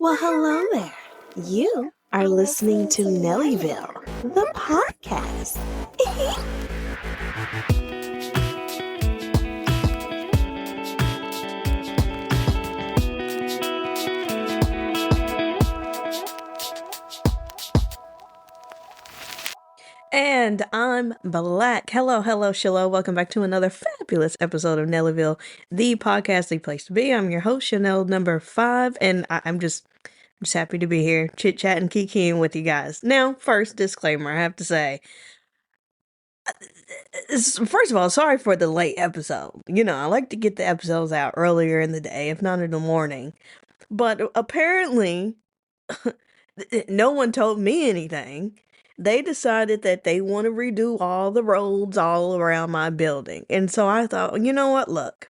Well, hello there. You are listening to Nellyville, the podcast. And I'm Black. Hello, Shiloh. Welcome back to another fabulous episode of Nellyville, the podcasting place to be. I'm your host, Chanel number 5, and I'm just happy to be here, chit-chatting, kikiing with you guys. Now, first disclaimer, I have to say, first of all, sorry for the late episode. I like to get the episodes out earlier in the day, if not in the morning. But apparently, no one told me anything. They decided that they want to redo all the roads all around my building. And so I thought, you know what? Look,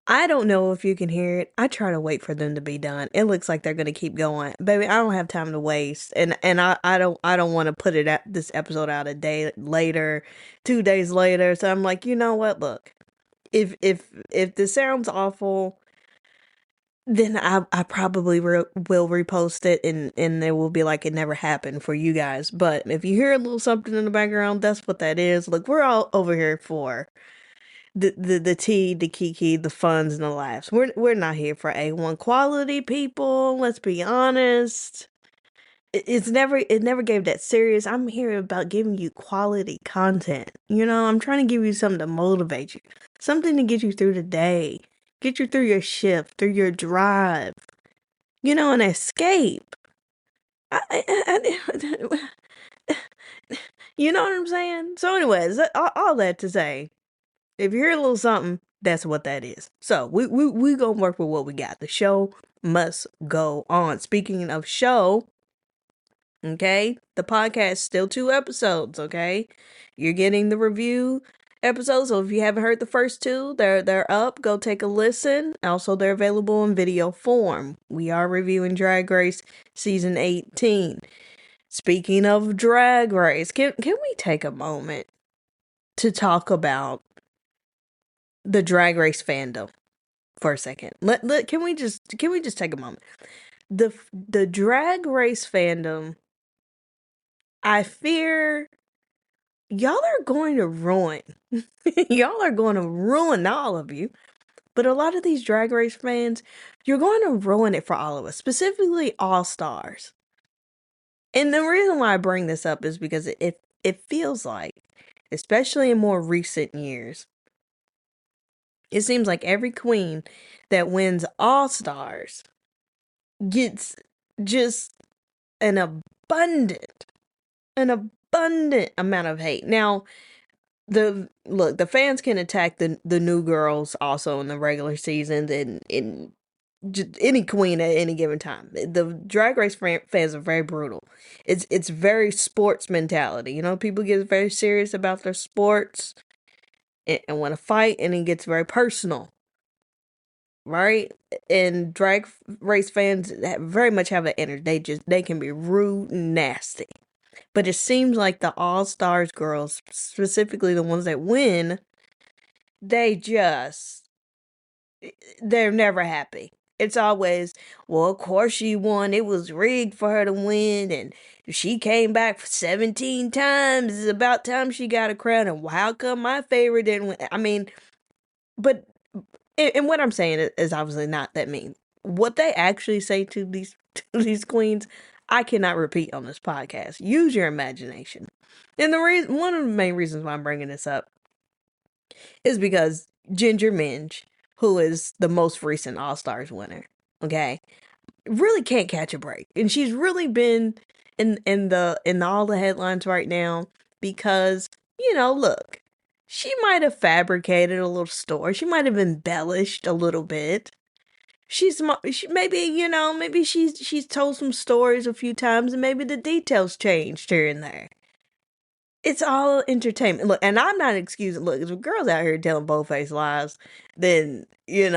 I don't know if you can hear it. I try to wait for them to be done. It looks like they're gonna keep going. Baby, I don't have time to waste. And I don't want to put this episode out a day later, 2 days later. So I'm like, you know what? Look, if this sounds awful, then I probably will repost it and it will be like it never happened for you guys. But if you hear a little something in the background, that's what that is. Look, we're all over here for the tea, the kiki, the funs, and the laughs. We're not here for A1 quality, people. Let's be honest. It never gave that serious. I'm here about giving you quality content. I'm trying to give you something to motivate you, something to get you through the day, get you through your shift, through your drive. An escape. You know what I'm saying? So, anyways, all that to say, if you hear a little something, that's what that is. So we gonna work with what we got. The show must go on. Speaking of show, okay, the podcast still 2 episodes. Okay, you're getting the review episodes. So if you haven't heard the first 2, they're up. Go take a listen. Also, they're available in video form. We are reviewing Drag Race season 18. Speaking of Drag Race, can we take a moment to talk about the Drag Race fandom for a second? Can we just take a moment? The Drag Race fandom, I fear y'all are going to ruin. Y'all are going to ruin, not all of you, but a lot of these Drag Race fans, you're going to ruin it for all of us, specifically All Stars. And the reason why I bring this up is because it feels like, especially in more recent years, it seems like every queen that wins All Stars gets just an abundant amount of hate. Now, the fans can attack the new girls also in the regular season and in just any queen at any given time. The Drag Race fans are very brutal. It's very sports mentality. People get very serious about their sports and want to fight, and it gets very personal. Right? And Drag Race fans very much have an energy. They can be rude and nasty. But it seems like the All Stars girls, specifically the ones that win, they're never happy. It's always, well, of course she won. It was rigged for her to win, and she came back 17 times. It's about time she got a crown, and how come my favorite didn't win? I mean, but, and what I'm saying is obviously not that mean. What they actually say to these queens, I cannot repeat on this podcast. Use your imagination. And one of the main reasons why I'm bringing this up is because Ginger Minj, who is the most recent All Stars winner, okay, really can't catch a break, and she's really been in all the headlines right now because look, she might have fabricated a little story, she might have embellished a little bit. Maybe she's told some stories a few times, and maybe the details changed here and there. It's all entertainment. Look, and I'm not excusing. Look, if girls out here telling bold-faced lies, then you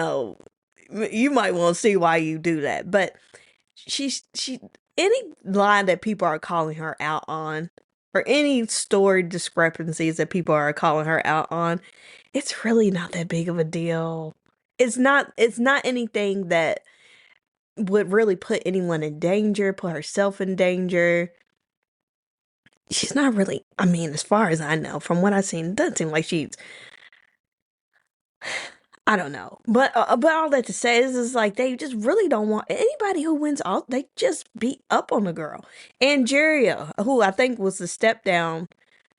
might want to see why you do that. But she any lie that people are calling her out on, or any story discrepancies that people are calling her out on, it's really not that big of a deal. It's not anything that would really put anyone in danger, put herself in danger. She's not really, I mean, as far as I know, from what I've seen, it doesn't seem like she's, I don't know. But all that to say is like they just really don't want anybody who wins all, they just beat up on the girl. Angeria, who I think was the step down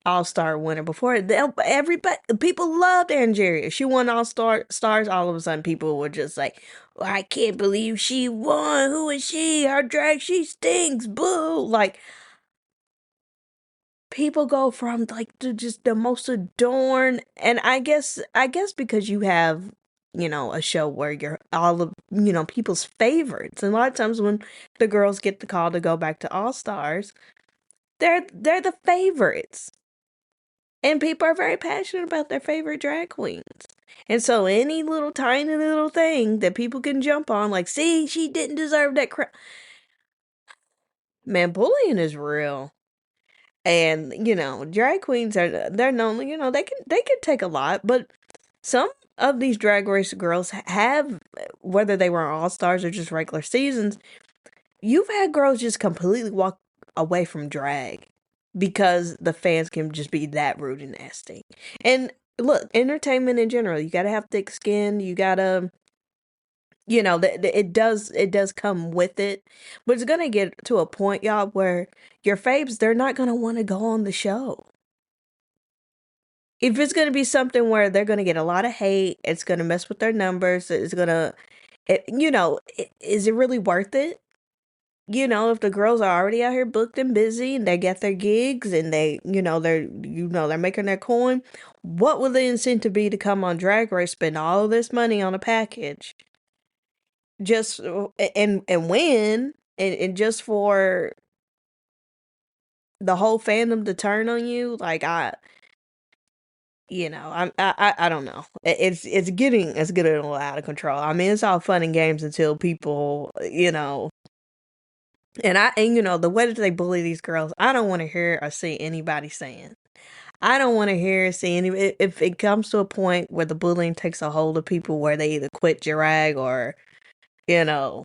all-star winner before, everybody, people loved Angeria. She won stars. All of a sudden people were just like, "Oh, I can't believe she won. Who is she? Her drag, she stinks, boo." Like, people go from like to just the most adorned, and I guess because you have, a show where you're all of, people's favorites, and a lot of times when the girls get the call to go back to All Stars, they're the favorites. And people are very passionate about their favorite drag queens. And so any little tiny little thing that people can jump on, like, see, she didn't deserve that crap. Man, bullying is real. And, drag queens they're known, they can take a lot, but some of these drag race girls have, whether they were on All Stars or just regular seasons, you've had girls just completely walk away from drag because the fans can just be that rude and nasty. And look, entertainment in general, you gotta have thick skin. You gotta, it does come with it, but it's gonna get to a point, y'all, where your faves, they're not gonna want to go on the show. If it's gonna be something where they're gonna get a lot of hate, it's gonna mess with their numbers. Is it really worth it? If the girls are already out here booked and busy and they get their gigs and they're making their coin, what would the incentive be to come on Drag Race, spend all of this money on a package, just and win, and just for the whole fandom to turn on you? Like, I don't know. It's getting a little out of control. I mean, it's all fun and games until people, and the way that they bully these girls, I don't want to hear or see anybody saying. I don't want to hear or see any. If it comes to a point where the bullying takes a hold of people, where they either quit drag or, you know,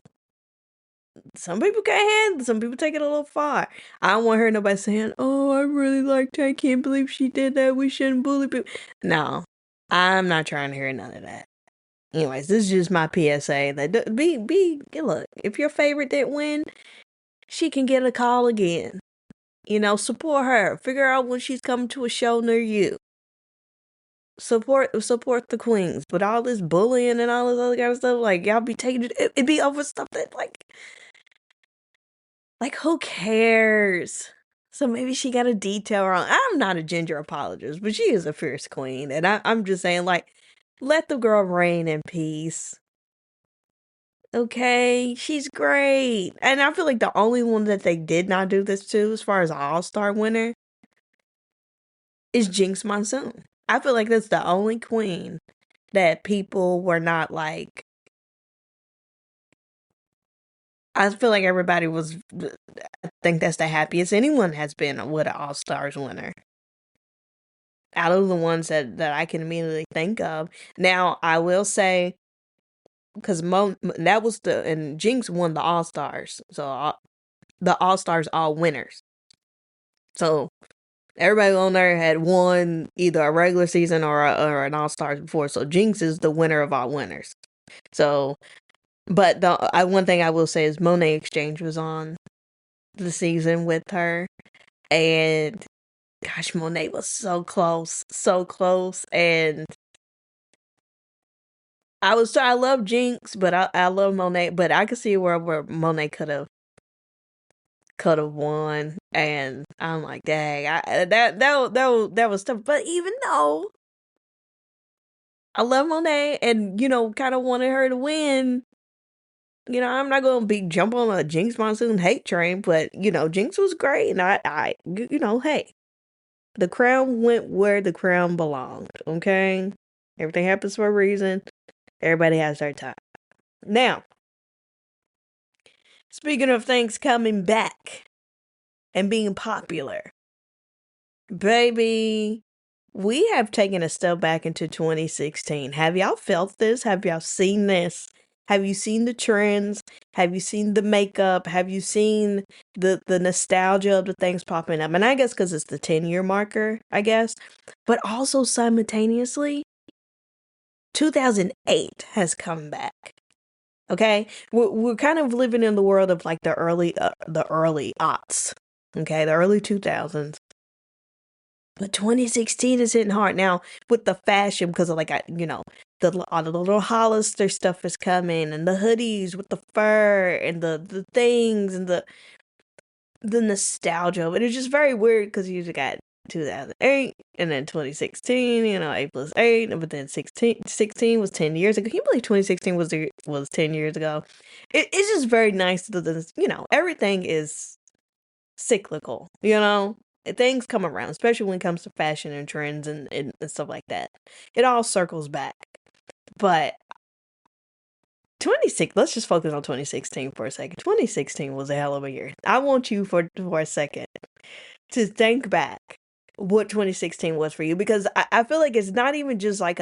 some people can't handle. Some people take it a little far. I don't want to hear nobody saying, "Oh, I really liked her. I can't believe she did that. We shouldn't bully people." No, I'm not trying to hear none of that. Anyways, this is just my PSA. That look. If your favorite didn't win, she can get a call again. Support her. Figure out when she's coming to a show near you. Support the queens. But all this bullying and all this other kind of stuff, like, y'all be taking it be over stuff that, like, who cares? So maybe she got a detail wrong. I'm not a ginger apologist, but she is a fierce queen, and I'm just saying, like, let the girl reign in peace. Okay, she's great. And I feel like the only one that they did not do this to, as far as an all-star winner, is Jinx Monsoon. I feel like that's the only queen that people were not like. I feel like everybody was. I think that's the happiest anyone has been with an All Stars winner. Out of the ones that I can immediately think of. Now, I will say, because that was and Jinx won the All Stars. So the All Stars all winners. So everybody on there had won either a regular season or an All Stars before. So Jinx is the winner of all winners. So, but one thing I will say is Monet X Change was on the season with her, and gosh, Monet was so close, and I love Jinx, but I love Monet, but I could see where Monet could have won, and I'm like, dang, that was tough. But even though I love Monet, and kind of wanted her to win, I'm not gonna be jump on a Jinx Monsoon hate train, but Jinx was great, and hey, the crown went where the crown belonged. Okay, everything happens for a reason. Everybody has their time. Now, speaking of things coming back and being popular, baby, we have taken a step back into 2016. Have y'all felt this? Have y'all seen this? Have you seen the trends? Have you seen the makeup? Have you seen the nostalgia of the things popping up? And I guess because it's the 10-year marker, I guess. But also simultaneously, 2008 has come back. Okay, we're kind of living in the world of like the early aughts. Okay, the early 2000s. But 2016 is hitting hard now with the fashion because of all the little Hollister stuff is coming and the hoodies with the fur and the things and the nostalgia. But it's just very weird because you just got 2008 and then 2016, 8 plus 8, but then 16 was 10 years ago. Can you believe 2016 was 10 years ago? It's just very nice everything is cyclical, things come around, especially when it comes to fashion and trends and stuff like that. It all circles back. But let's just focus on 2016 for a second. 2016 was a hell of a year. I want you for a second to think back what 2016 was for you, because I feel like it's not even just like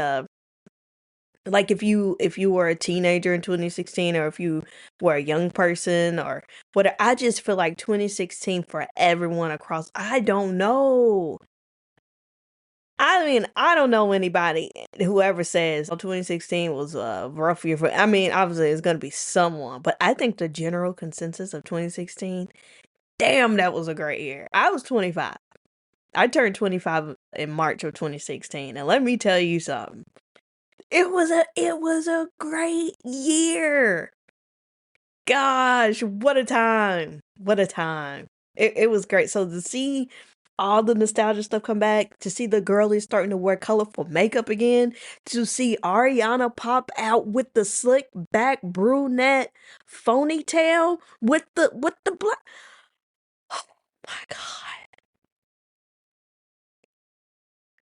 if you were a teenager in 2016, or if you were a young person or whatever. I just feel like 2016 for everyone across, I don't know. I mean, I don't know anybody whoever says 2016 was a rough year for. I mean, obviously it's gonna be someone, but I think the general consensus of 2016, damn, that was a great year. I was 25. I turned 25 in March of 2016, and let me tell you something. It was a great year. Gosh, what a time. What a time. It was great. So to see all the nostalgia stuff come back, to see the girlies starting to wear colorful makeup again, to see Ariana pop out with the slick back brunette ponytail with the black. Oh my god.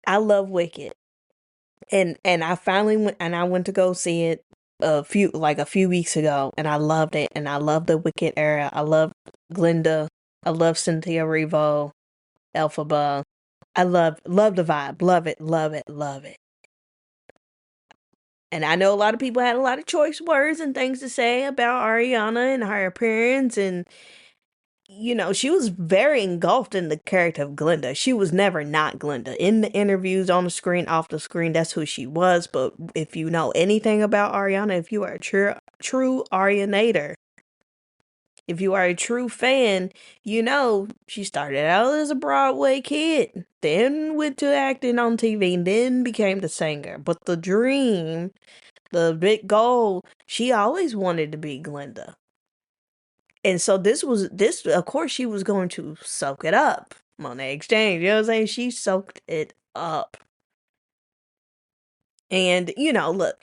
I love Wicked. And I finally went to go see it a few weeks ago, and I loved it, and I love the Wicked era. I love Glinda. I love Cynthia Erivo, Elphaba. I love the vibe. Love it, love it, love it. And I know a lot of people had a lot of choice words and things to say about Ariana and her appearance, and she was very engulfed in the character of Glinda. She was never not Glinda. In the interviews, on the screen, off the screen, that's who she was. But if you know anything about Ariana, if you are a true Arianator, if you are a true fan, she started out as a Broadway kid, then went to acting on TV, and then became the singer. But the dream, the big goal, she always wanted to be Glinda. And so this, of course, she was going to soak it up. Monet Exchange, you know what I'm saying? She soaked it up. And, look,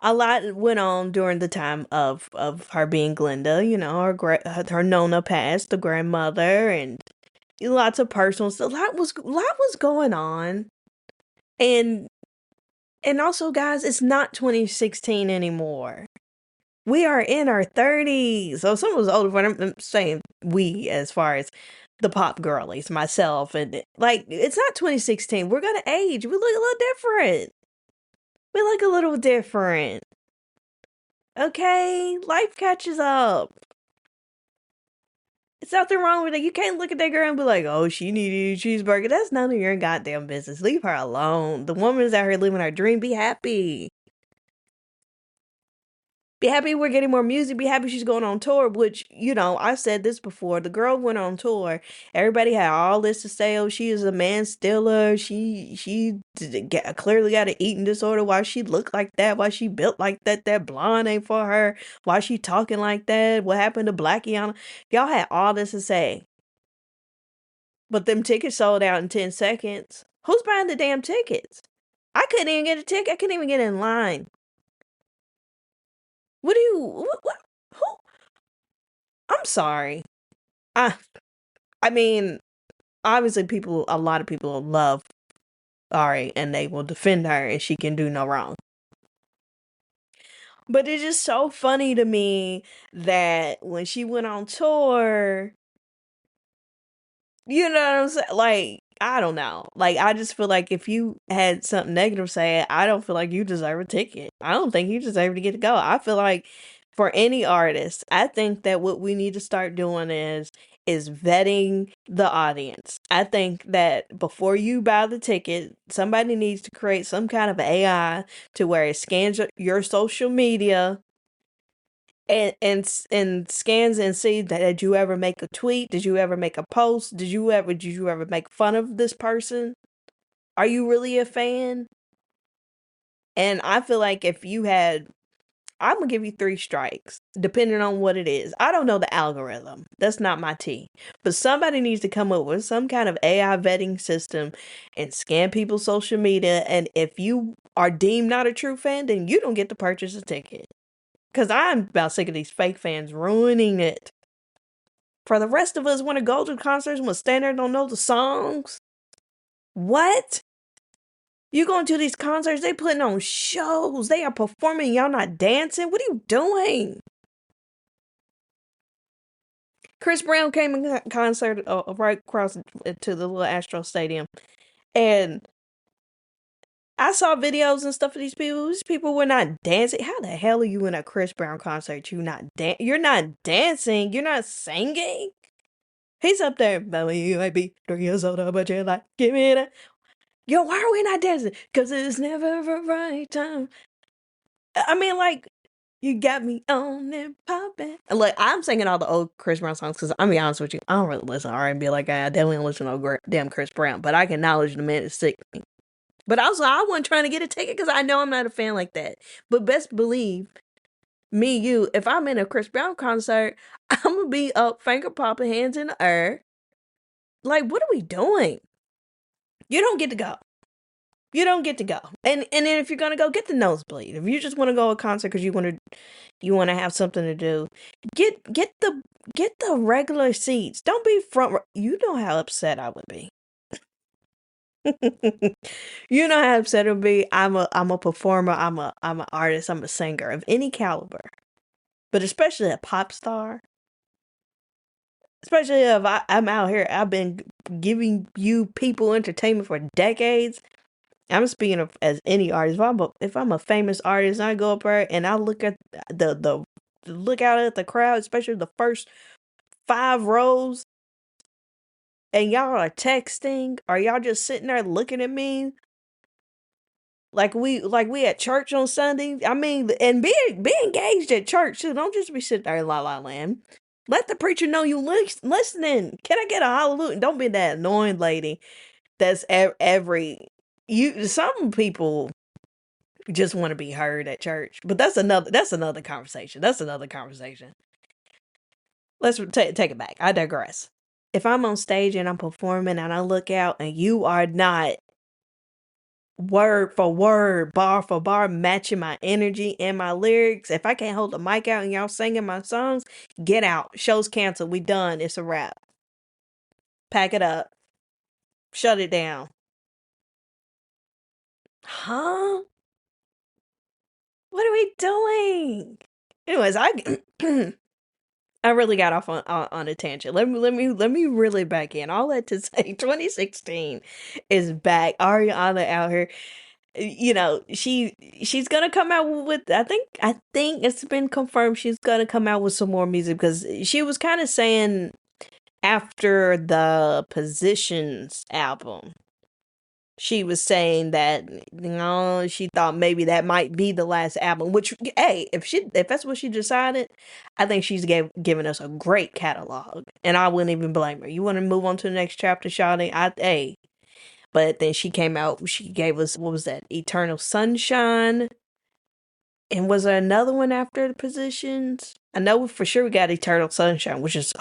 a lot went on during the time of her being Glinda. Her Nona passed, the grandmother, and lots of personal stuff. A lot was going on. And also, guys, it's not 2016 anymore. We are in our 30s. So someone's older, but I'm saying we as far as the pop girlies, myself, and it's not 2016. We're gonna age. We look a little different. We look a little different. Okay? Life catches up. It's nothing wrong with it. You can't look at that girl and be like, oh, she needed a cheeseburger. That's none of your goddamn business. Leave her alone. The woman is out here living her dream. Be happy. Be happy we're getting more music. Be happy she's going on tour, which, I said this before. The girl went on tour. Everybody had all this to say. Oh, she is a man stealer. She clearly got an eating disorder. Why she look like that? Why she built like that? That blonde ain't for her. Why she talking like that? What happened to Blackiana? Y'all had all this to say. But them tickets sold out in 10 seconds. Who's buying the damn tickets? I couldn't even get a ticket. I couldn't even get in line. What do you, who? I'm sorry. I mean, obviously a lot of people love Ari and they will defend her and she can do no wrong. But it's just so funny to me that when she went on tour, you know what I'm saying? Like, I don't know. Like, I just feel like if you had something negative to say, I don't feel like you deserve a ticket. I don't think you deserve to get to go. I feel like for any artist, I think that what we need to start doing is vetting the audience. I think that before you buy the ticket, somebody needs to create some kind of AI to where it scans your social media and scans and see that did you ever make a tweet? Did you ever make a post? Did you ever make fun of this person? Are you really a fan? And I feel like if you had I'm gonna give you 3 strikes, depending on what it is. I don't know the algorithm. That's not my tea. But somebody needs to come up with some kind of AI vetting system and scan people's social media. And if you are deemed not a true fan, then you don't get to purchase a ticket. Cause I'm about sick of these fake fans ruining it. For the rest of us want to go to concerts and we'll stand there and don't know the songs. What? You going to these concerts, they putting on shows. They are performing, y'all not dancing. What are you doing? Chris Brown came in concert right across to the little Astro Stadium. And I saw videos and stuff of these people. These people were not dancing. How the hell are you in a Chris Brown concert? You're not dancing. You're not singing. He's up there, but you might be 3 years older, but you're like, give me that. Yo, why are we not dancing? Because it's never the right time. I mean, like, you got me on and popping. Like, I'm singing all the old Chris Brown songs because I'm be honest with you, I don't really listen to R&B like I definitely don't listen to no damn Chris Brown, but I can acknowledge the man is sick. But also, I wasn't trying to get a ticket because I know I'm not a fan like that. But best believe, if I'm in a Chris Brown concert, I'm gonna be up, finger popping, hands in the air. Like, what are we doing? You don't get to go. You don't get to go. And then if you're gonna go, get the nosebleed. If you just want to go to a concert because you want to have something to do, get the regular seats. Don't be front. You know how upset I would be. You know how upset it would be. I'm a performer. I'm an artist. I'm a singer of any caliber, but especially a pop star. Especially if I'm out here. I've been giving you people entertainment for decades. I'm speaking of as any artist. If I'm a famous artist, and I go up there and I look at the look out at the crowd, especially the first 5 rows, and y'all are texting, or y'all just sitting there looking at me like we at church on Sunday. I mean, and be engaged at church too. Don't just be sitting there in la la land. Let the preacher know you listening. Can I get a hallelujah? Don't be that annoying lady. That's every you. Some people just want to be heard at church, but that's another conversation. That's another conversation. Let's take it back. I digress. If I'm on stage and I'm performing and I look out and you are not word for word, bar for bar, matching my energy and my lyrics, if I can't hold the mic out and y'all singing my songs, get out. Show's canceled. We done. It's a wrap. Pack it up. Shut it down. Huh? What are we doing? Anyways, I really got off on a tangent. Let me really back in. All that to say, 2016 is back. Ariana out here. She's gonna come out with. I think it's been confirmed she's gonna come out with some more music because she was kind of saying after the Positions album. She was saying that she thought maybe that might be the last album. Which, hey, if that's what she decided, I think she's giving us a great catalog, and I wouldn't even blame her. You want to move on to the next chapter, Shawty? Hey, but then she came out. She gave us what was that? Eternal Sunshine, and was there another one after the Positions? I know for sure we got Eternal Sunshine, which is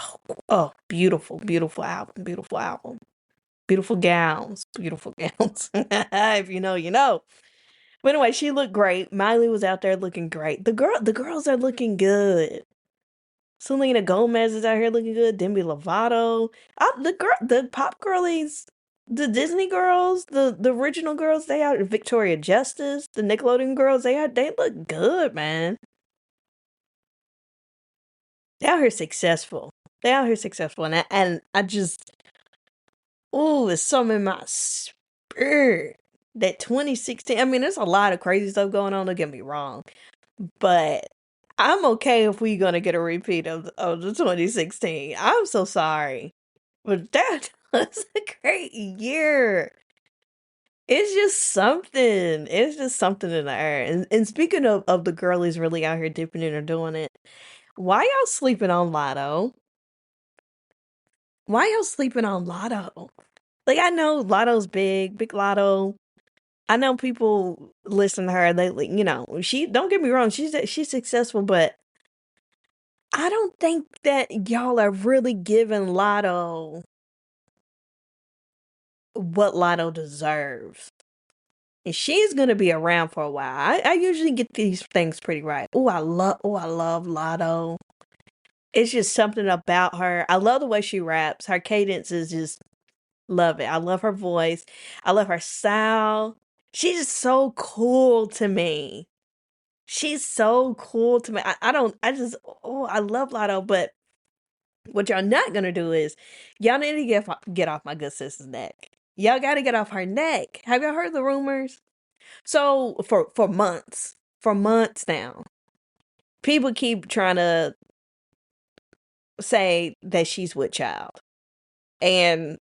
beautiful, beautiful album, beautiful album. Beautiful gowns. Beautiful gowns. If you know, you know. But anyway, she looked great. Miley was out there looking great. The girls are looking good. Selena Gomez is out here looking good. Demi Lovato. The pop girlies, the Disney girls, the original girls, they out. Victoria Justice, the Nickelodeon girls, they look good, man. They out here successful. They out here successful, and I just it's something in my spirit that 2016. I mean, there's a lot of crazy stuff going on. Don't get me wrong, but I'm okay if we gonna get a repeat of the 2016. I'm so sorry, but that was a great year. It's just something. It's just something in the air. And speaking of the girlies really out here dipping in or doing it, why y'all sleeping on Lotto? Why y'all sleeping on Lotto? Like I know Lotto's big, big Lotto. I know people listen to her. They, like, she. Don't get me wrong. She's successful, but I don't think that y'all are really giving Lotto what Lotto deserves. And she's gonna be around for a while. I usually get these things pretty right. Oh, I love Lotto. It's just something about her. I love the way she raps. Her cadence is just love it. I love her voice. I love her style. She's just so cool to me. She's so cool to me. I don't I just oh I love Lotto, but what y'all not gonna do is y'all need to get off my good sister's neck. Y'all gotta get off her neck. Have y'all heard the rumors? So for months now, people keep trying to say that she's with child. And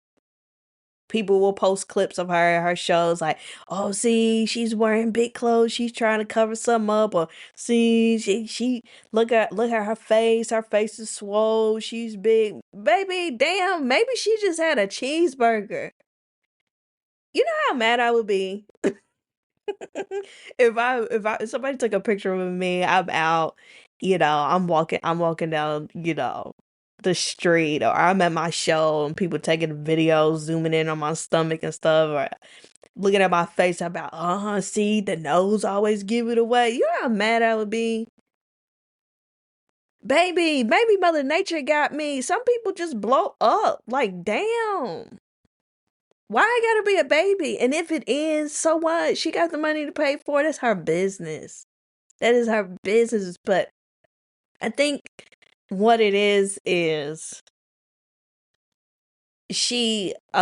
people will post clips of her shows like, oh, see, she's wearing big clothes, she's trying to cover something up, or see, she look at her face is swole, she's big. Baby, damn, maybe she just had a cheeseburger. You know how mad I would be if somebody took a picture of me, I'm out, I'm walking down, the street, or I'm at my show and people taking videos, zooming in on my stomach and stuff, or looking at my face about, see, the nose always give it away. You know how mad I would be? Baby, maybe Mother Nature got me. Some people just blow up. Like, damn. Why I gotta be a baby? And if it is, so what? She got the money to pay for it. That's her business. That is her business. But I think what it is a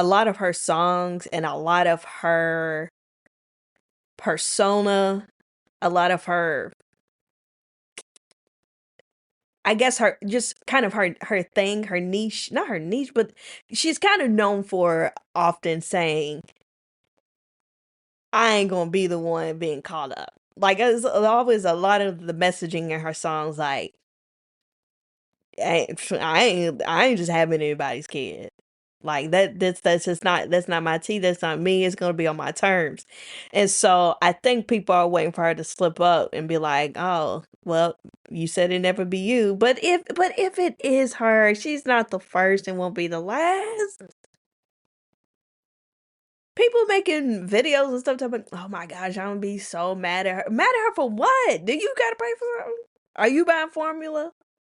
lot of her songs and a lot of her persona, a lot of her, I guess her, just kind of her thing, her niche, not her niche, but she's kind of known for often saying, I ain't gonna be the one being caught up. Like, there's always a lot of the messaging in her songs, like, I ain't just having anybody's kid. Like that's just that's not my tea. That's not me. It's gonna be on my terms. And so I think people are waiting for her to slip up and be like, oh, well, you said it never be you. But if it is her, she's not the first and won't be the last. People making videos and stuff talking, oh my gosh, I'm gonna be so mad at her. Mad at her for what? Do you gotta pay for something? Are you buying formula?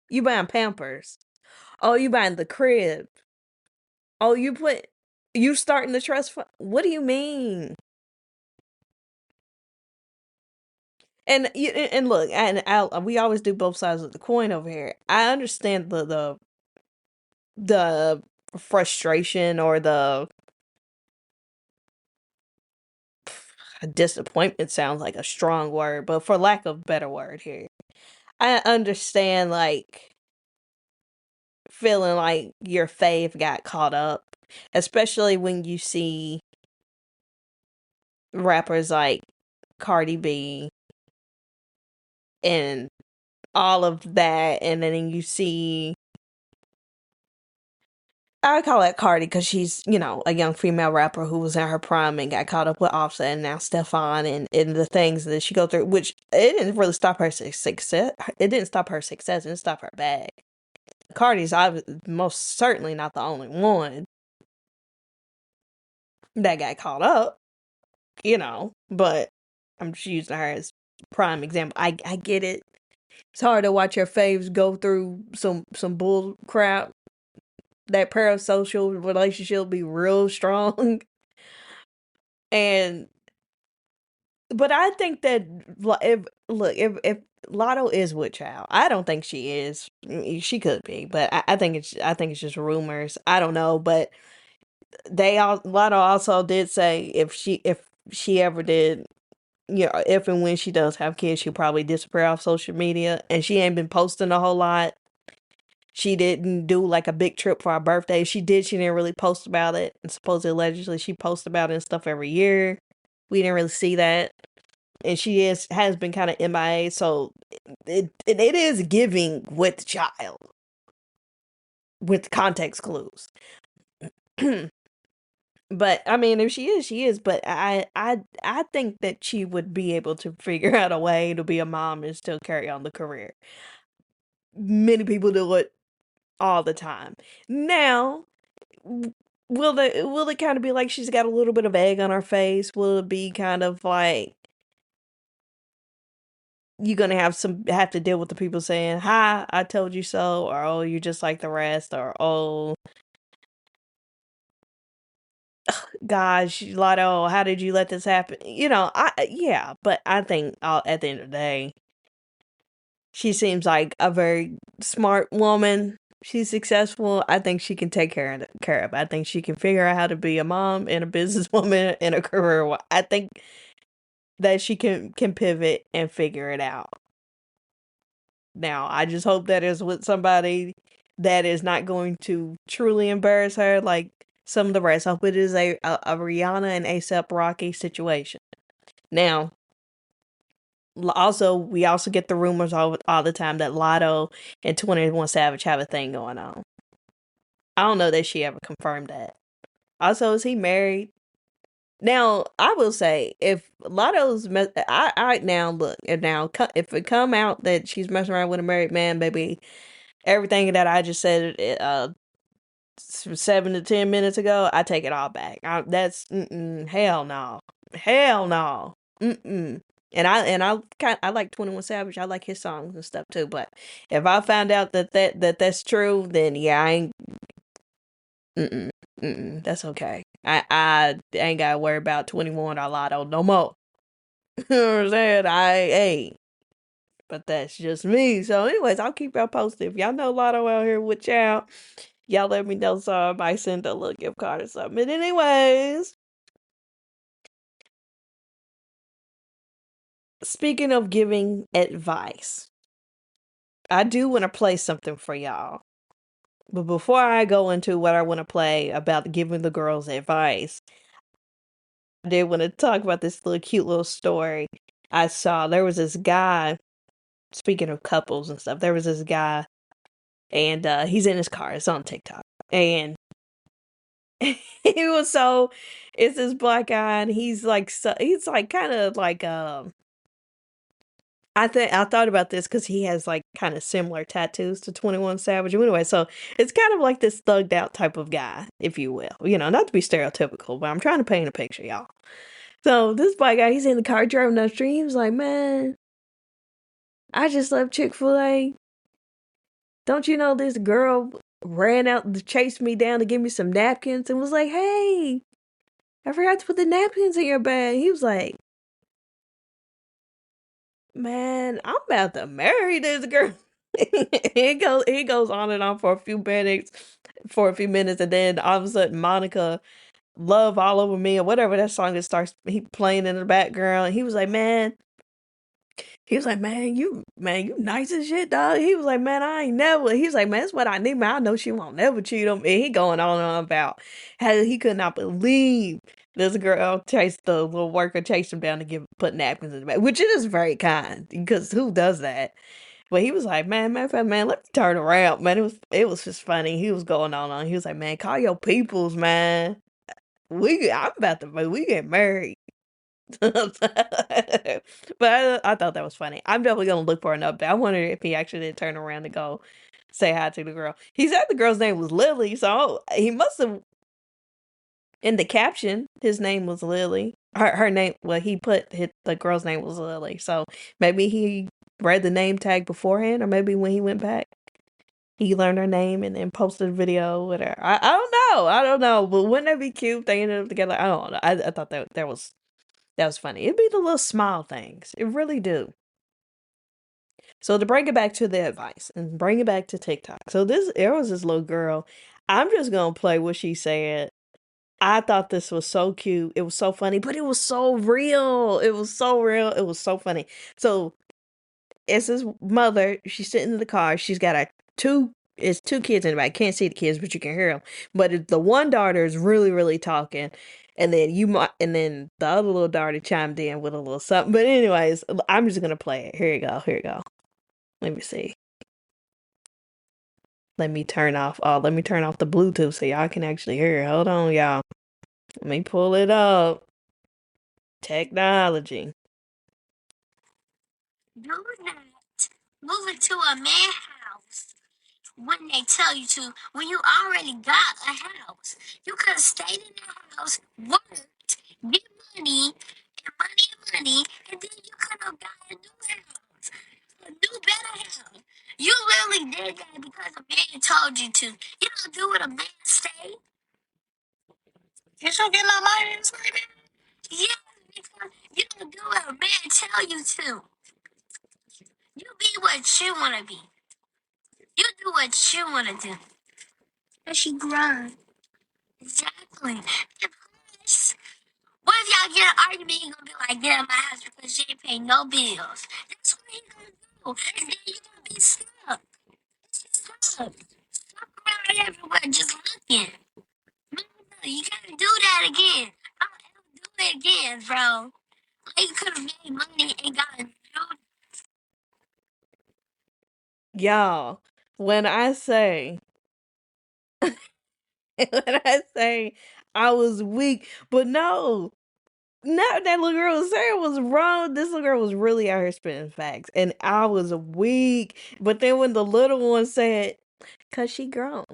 You buying Pampers? Oh, you buying the crib? Oh, you starting the trust fund? What do you mean? And look, we always do both sides of the coin over here. I understand the frustration or the disappointment sounds like a strong word, but for lack of a better word here, I understand like feeling like your fave got caught up, especially when you see rappers like Cardi B and all of that, and then you see, I call it Cardi because she's, a young female rapper who was in her prime and got caught up with Offset and now Stefan, and the things that she go through, which it didn't really stop her success. It didn't stop her success. It didn't stop her bag. Cardi's most certainly not the only one that got caught up, but I'm just using her as prime example. I get it. It's hard to watch your faves go through some bull crap. That parasocial relationship be real strong. And but I think that if Lotto is with child, I don't think she is. She could be, but I think it's just rumors. I don't know, but Lotto also did say if she ever did if and when she does have kids, she'll probably disappear off social media, and she ain't been posting a whole lot. She didn't do like a big trip for our birthday. She did. She didn't really post about it. And supposedly, allegedly, she posts about it and stuff every year. We didn't really see that, and she has been kind of MIA. So it is giving with child with context clues. But I mean, if she is, she is. But I think that she would be able to figure out a way to be a mom and still carry on the career. Many people do it all the time. Now, will it kind of be like she's got a little bit of egg on her face? Will it be kind of like you're gonna have to deal with the people saying, "Hi, I told you so," or "Oh, you're just like the rest," or "Oh, gosh, Lotto, how did you let this happen?" Yeah, but I think at the end of the day, she seems like a very smart woman. She's successful. I think she can take care of it. I think she can figure out how to be a mom and a businesswoman and a career. I think that she can pivot and figure it out. Now, I just hope that is with somebody that is not going to truly embarrass her like some of the rest. I hope it is a Rihanna and ASAP Rocky situation. Now, we also get the rumors all the time that Lotto and 21 Savage have a thing going on. I don't know that she ever confirmed that. Also, is he married? Now, I will say, if Lotto's, I now look, if it come out that she's messing around with a married man, baby, everything that I just said, 7 to 10 minutes ago, I take it all back. Hell no, hell no, I like 21 Savage. I like his songs and stuff too. But if I found out that's true, then yeah, I ain't. That's okay. I ain't gotta worry about 21 or Lotto no more. You know what I'm saying? Hey, but that's just me. So, anyways, I'll keep y'all posted. If y'all know Lotto out here with y'all let me know so I might send a little gift card or something. But anyways, speaking of giving advice, I do want to play something for y'all. But before I go into what I want to play about giving the girls advice, I did want to talk about this little cute little story I saw. There was this guy, speaking of couples and stuff, there was this guy, and he's in his car. It's on TikTok. And he was it's this black guy, and he's like, kind of like, I thought about this because he has like kind of similar tattoos to 21 Savage. Anyway, so it's kind of like this thugged out type of guy, if you will. Not to be stereotypical, but I'm trying to paint a picture, y'all. So this black guy, he's in the car driving down the street. He was like, "Man, I just left Chick-fil-A. Don't you know this girl ran out to chase me down to give me some napkins and was like, 'Hey, I forgot to put the napkins in your bag.'" He was like, "Man, I'm about to marry this girl." He goes on and on for a few minutes, and then all of a sudden Monica Love All Over Me or whatever that song that starts he playing in the background. He was like, you nice as shit, dog. He was like, "Man, I ain't never." He was like, "Man, that's what I need, man. I know she won't never cheat on me." He going on and on about how he could not believe this girl chased the little worker chased him down to put napkins in the bag, which it is very kind because who does that? But he was like, man, let me turn around, man. It was just funny. He was going on. He was like, "Man, call your peoples, man. I'm about to we get married." But I thought that was funny. I'm definitely gonna look for an update. I wonder if he actually did turn around to go say hi to the girl. He said the girl's name was Lily, so he must have in the caption his name was Lily. Her name, well, the girl's name was Lily. So maybe he read the name tag beforehand, or maybe when he went back, he learned her name and then posted a video with her. I don't know. I don't know. But wouldn't that be cute? They ended up together. I don't know. I thought that was funny. It'd be the little small things. It really do. So to bring it back to the advice and bring it back to TikTok. So there was this little girl. I'm just gonna play what she said I thought this was so cute. It was so funny, but it was so real. It was so real. It was so funny. So it's his mother. She's sitting in the car. She's got a two. It's two kids in the back. Can't see the kids, but you can hear them. But the one daughter is really, really talking, and then and then the other little daughter chimed in with a little something. But anyways, I'm just gonna play it. Here you go. Here you go. Let me see. Let me turn off. Oh, let me turn off the Bluetooth so y'all can actually hear it. Hold on, y'all. Let me pull it up. Technology. Do not move into a man house when they tell you to, when you already got a house. You could have stayed in the house, worked, get money, and money and money, and then you could have got a new house, a new better house. You literally did that because a man told you to. You don't do what a man say. You don't get no money this way, man. Yeah, because you don't do what a man tell you to. You be what you wanna be. You do what you wanna do. And she grown. Exactly. And plus, what if y'all get an argument? He gonna be like, get out of my house because you ain't pay no bills. That's what he gonna do. And then you gonna be stuck. Stuck. Stuck around everywhere just looking. No, you can't do that again. Don't ever do it again, bro. Like, you could have made money and got a new. Y'all, when I say when I say I was weak, but no, not that little girl was saying was wrong. This little girl was really out here spitting facts, and I was weak. But then when the little one said, "Cause she grown,"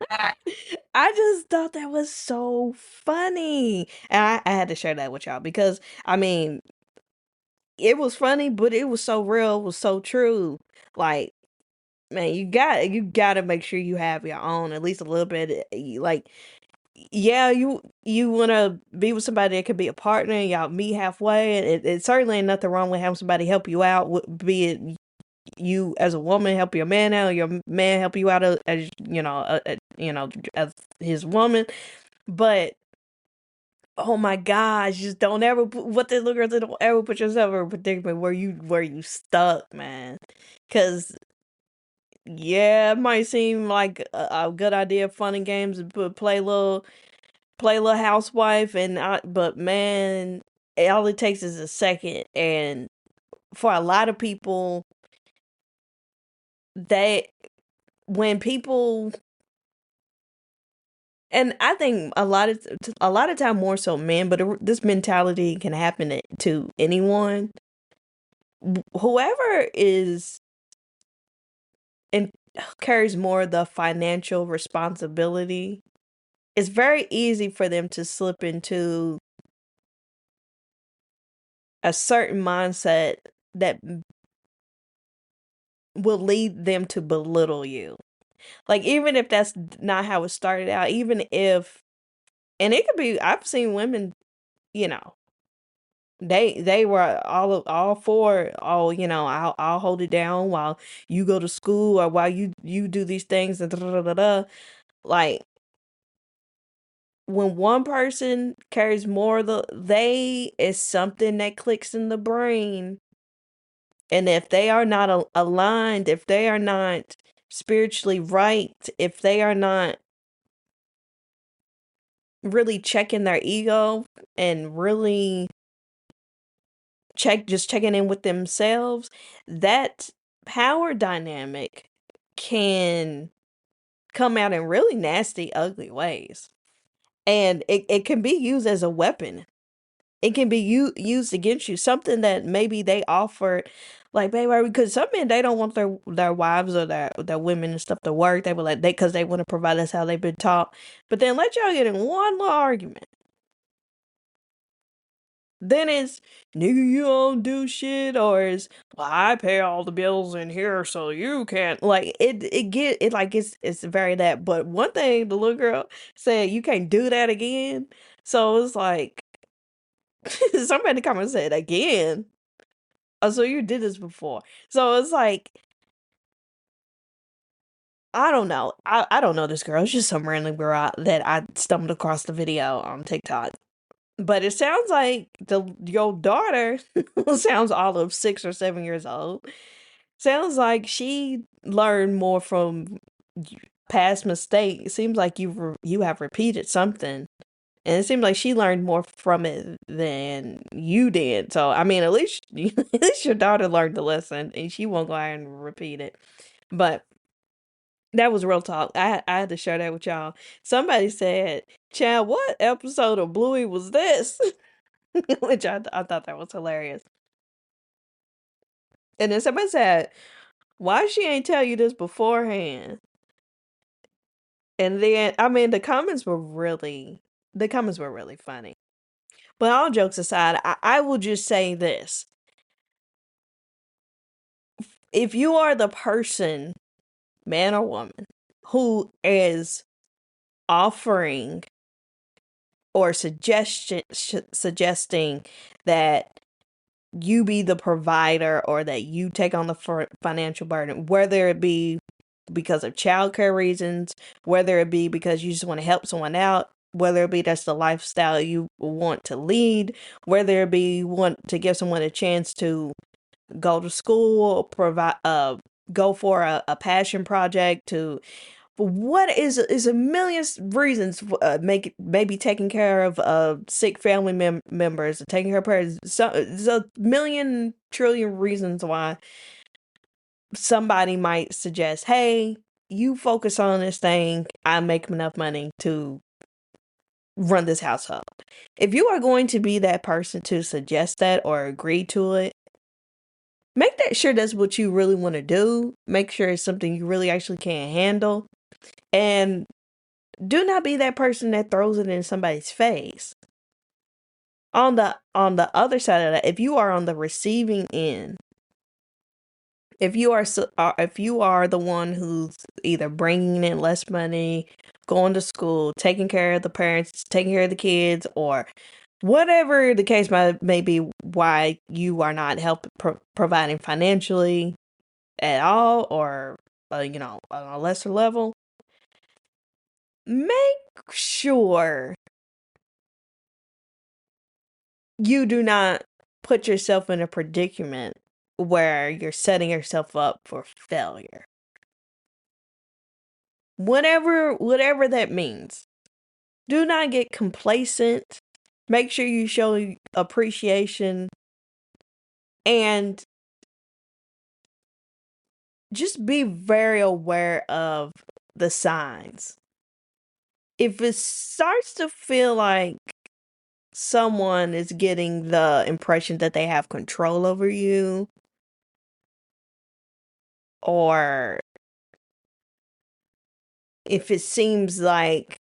I just thought that was so funny, and I had to share that with y'all because I mean it was funny, but it was so real, it was so true. Like, man, you gotta make sure you have your own at least a little bit. Like, yeah, you want to be with somebody that could be a partner, and y'all meet halfway, and it certainly ain't nothing wrong with having somebody help you out, be it you as a woman help your man out, or your man help you out as as his woman. But oh my gosh, just don't ever put what they look at. Don't ever put yourself in a predicament where you stuck, man. Cause yeah, it might seem like a good idea, fun and games, and play little housewife, but man, all it takes is a second, and for a lot of people, they when people and I think a lot of time more so men, but this mentality can happen to anyone. Whoever is and carries more of the financial responsibility, it's very easy for them to slip into a certain mindset that will lead them to belittle you. Like, even if that's not how it started out, even if, and it could be, I've seen women, you know, they were all for, oh, I'll hold it down while you go to school, or while you do these things, and da da da da. Like, when one person carries more of they is something that clicks in the brain. And if they are not aligned, if they are not spiritually right, if they are not really checking their ego and really checking in with themselves, that power dynamic can come out in really nasty, ugly ways. And it can be used as a weapon. It can be used against you. Something that maybe they offered, like, baby, because some men, they don't want their wives or their women and stuff to work. They were like, because they want to provide. That's how they've been taught. But then let y'all get in one little argument. Then it's, nigga, you don't do shit, or it's, well, I pay all the bills in here, so you can't. Like, it's very that. But one thing the little girl said, you can't do that again. So it's like, somebody in the comments said again. Oh, so you did this before. So it's like, I don't know. I don't know this girl. It's just some random girl that I stumbled across the video on TikTok. But it sounds like your daughter, who sounds all of 6 or 7 years old, sounds like she learned more from past mistakes. It seems like you have repeated something, and it seems like she learned more from it than you did. So I mean, at least at least your daughter learned the lesson, and she won't go out and repeat it. But that was real talk. I had to share that with y'all. Somebody said, "Chad, what episode of Bluey was this?" Which I thought that was hilarious. And then somebody said, "Why she ain't tell you this beforehand?" And then I mean the comments were really funny. But all jokes aside, I will just say this. If you are the person, man or woman, who is offering or suggesting that you be the provider or that you take on the financial burden, whether it be because of childcare reasons, whether it be because you just want to help someone out, whether it be that's the lifestyle you want to lead, whether it be you want to give someone a chance to go to school, provide go for a passion project, to what is a million reasons, make maybe taking care of sick family members, taking care of parents. So there's a million trillion reasons why somebody might suggest, hey, you focus on this thing, I make enough money to run this household. If you are going to be that person to suggest that or agree to it, make that sure that's what you really want to do. Make sure it's something you really actually can handle. And do not be that person that throws it in somebody's face. On the other side of that, if you are on the receiving end, if you are the one who's either bringing in less money, going to school, taking care of the parents, taking care of the kids, or whatever the case may be, why you are not providing financially at all, or on a lesser level, make sure you do not put yourself in a predicament where you're setting yourself up for failure. Whatever that means. Do not get complacent. Make sure you show appreciation, and just be very aware of the signs. If it starts to feel like someone is getting the impression that they have control over you, or if it seems like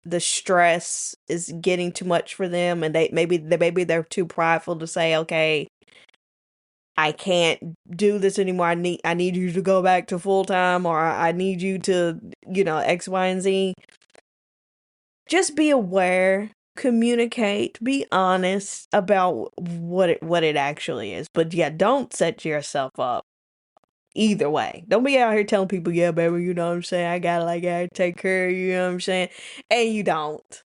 the stress is getting too much for them, and maybe they're too prideful to say, okay, I can't do this anymore. I need you to go back to full time, or I need you to, X, Y, and Z. Just be aware, communicate, be honest about what it actually is. But yeah, don't set yourself up either way. Don't be out here telling people, yeah, baby, you know what I'm saying? I gotta take care of you, you know what I'm saying? And you don't.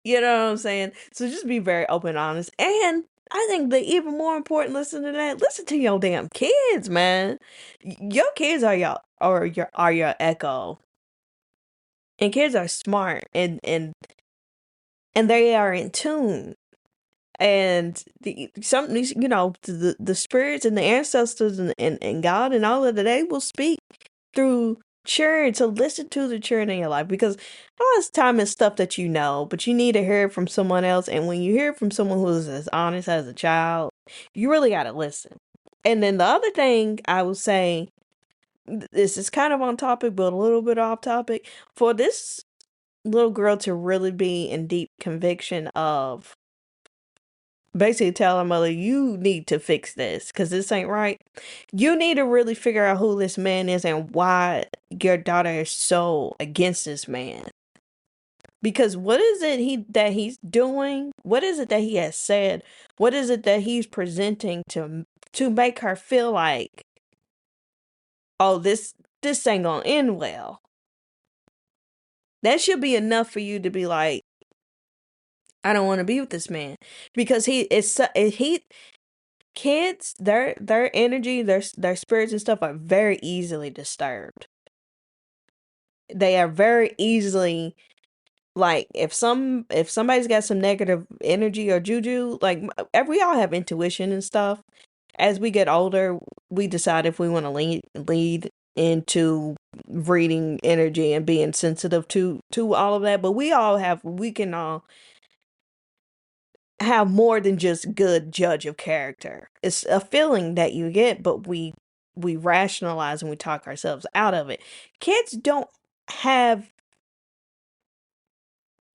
You know what I'm saying? So just be very open and honest. And I think the even more important listen to that, listen to your damn kids, man. Your kids are your echo. And kids are smart, and they are in tune. And the spirits and the ancestors and God and all of that, they will speak through children, to listen to the children in your life, because a lot of time it's stuff that you know, but you need to hear it from someone else. And when you hear it from someone who's as honest as a child, you really got to listen. And then the other thing I would say, this is kind of on topic but a little bit off topic, for this little girl to really be in deep conviction of basically tell her mother, you need to fix this because this ain't right. You need to really figure out who this man is and why your daughter is so against this man. Because what is it that he's doing? What is it that he has said? What is it that he's presenting to make her feel like oh, this ain't gonna end well. That should be enough for you to be like, I don't want to be with this man because he kids their energy their spirits and stuff are very easily disturbed. They are very easily like if somebody's got some negative energy or juju, like we all have intuition and stuff. As we get older, we decide if we want to lead into reading energy and being sensitive to all of that. But we can all have more than just good judge of character. It's a feeling that you get, but we rationalize and we talk ourselves out of it. Kids don't have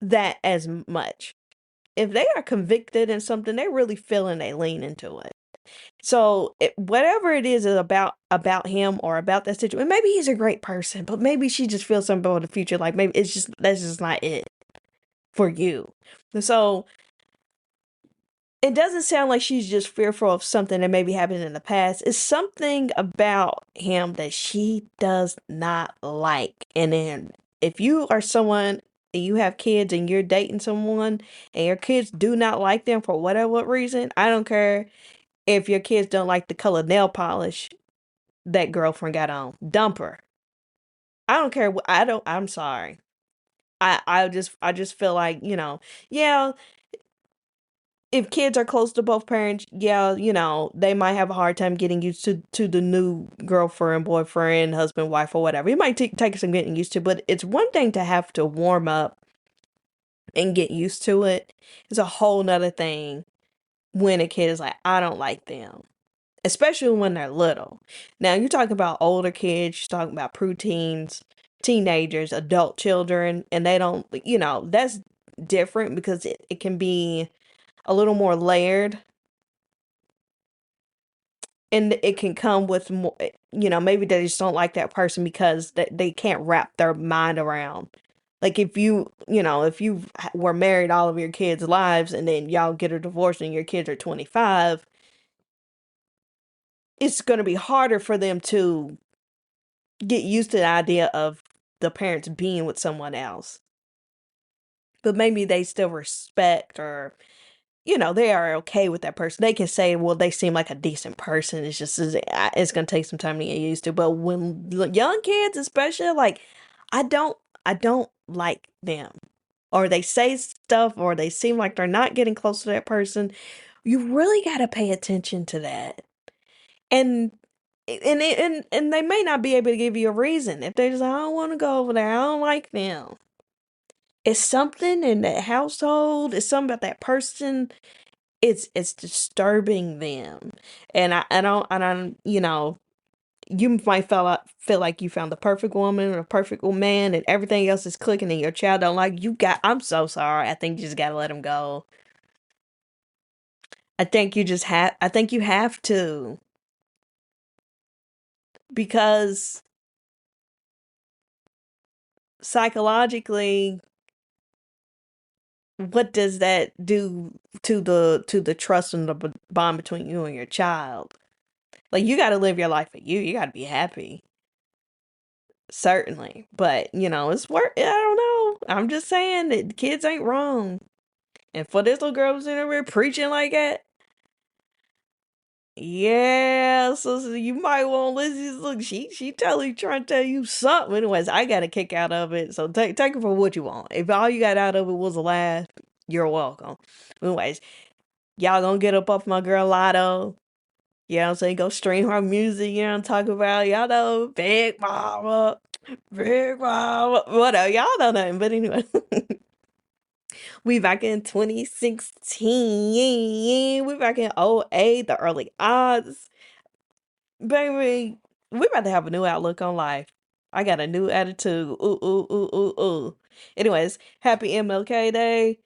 that as much. If they are convicted in something, they really feel and they lean into it. So whatever it is about him or about that situation, maybe he's a great person, but maybe she just feels something about the future. Like maybe that's just not it for you. So it doesn't sound like she's just fearful of something that maybe happened in the past. It's something about him that she does not like. And then if you are someone and you have kids and you're dating someone and your kids do not like them for whatever reason, I don't care if your kids don't like the color nail polish that girlfriend got on. Dump her. I don't care. I'm sorry. I just feel like, yeah, if kids are close to both parents, yeah, they might have a hard time getting used to the new girlfriend, boyfriend, husband, wife, or whatever. It might take some getting used to, but it's one thing to have to warm up and get used to it. It's a whole nother thing when a kid is like, I don't like them, especially when they're little. Now, you're talking about older kids, you're talking about preteens, teenagers, adult children, and they don't, that's different because it can be a little more layered and it can come with more, maybe they just don't like that person because they can't wrap their mind around. Like if you were married all of your kids' lives and then y'all get a divorce and your kids are 25, it's going to be harder for them to get used to the idea of the parents being with someone else. But maybe they still respect or they are okay with that person. They can say, well, they seem like a decent person. It's just it's gonna take some time to get used to. But when young kids, especially, like I don't I don't like them, or they say stuff, or they seem like they're not getting close to that person. You really got to pay attention to that, and and they may not be able to give you a reason if they're just like, I don't want to go over there. I don't like them. It's something in that household. It's something about that person. It's disturbing them, and you might feel like you found the perfect woman or the perfect man and everything else is clicking and your child don't like you. Got I'm so sorry. I think you just gotta let him go. I think you have to, because psychologically, what does that do to the trust and the bond between you and your child? Like, you got to live your life for you got to be happy. Certainly. But, it's work. I don't know. I'm just saying that kids ain't wrong. And for this little girl who's in there preaching like that, yeah, so you might want to listen. Look, she totally trying to tell you something. Anyways, I got a kick out of it. So take it for what you want. If all you got out of it was a laugh, you're welcome. Anyways, y'all gonna get up off my girl Lotto. You know what I'm saying? Go stream her music, I'm talking about. Y'all know Big Mama, Big Mama, whatever. Y'all know nothing. But anyway, we back in 2016. We back in '08, the early odds. Baby, we about to have a new outlook on life. I got a new attitude. Ooh, ooh, ooh, ooh, ooh. Anyways, happy MLK Day.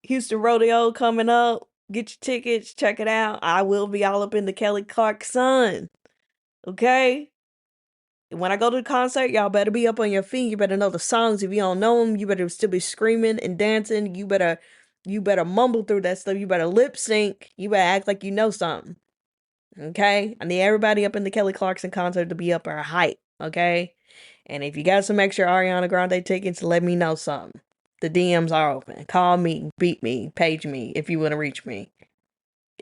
Houston Rodeo coming up. Get your tickets. Check it out. I will be all up in the Kelly Clarkson. Okay? When I go to the concert, y'all better be up on your feet. You better know the songs. If you don't know them, you better still be screaming and dancing. You better mumble through that stuff. You better lip sync. You better act like you know something. Okay? I need everybody up in the Kelly Clarkson concert to be up her height. Okay? And if you got some extra Ariana Grande tickets, let me know something. The DMs are open. Call me, beat me, page me if you want to reach me.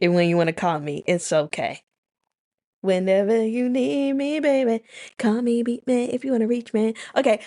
And when you want to call me, it's okay. Whenever you need me, baby, call me, beat me if you want to reach me. Okay,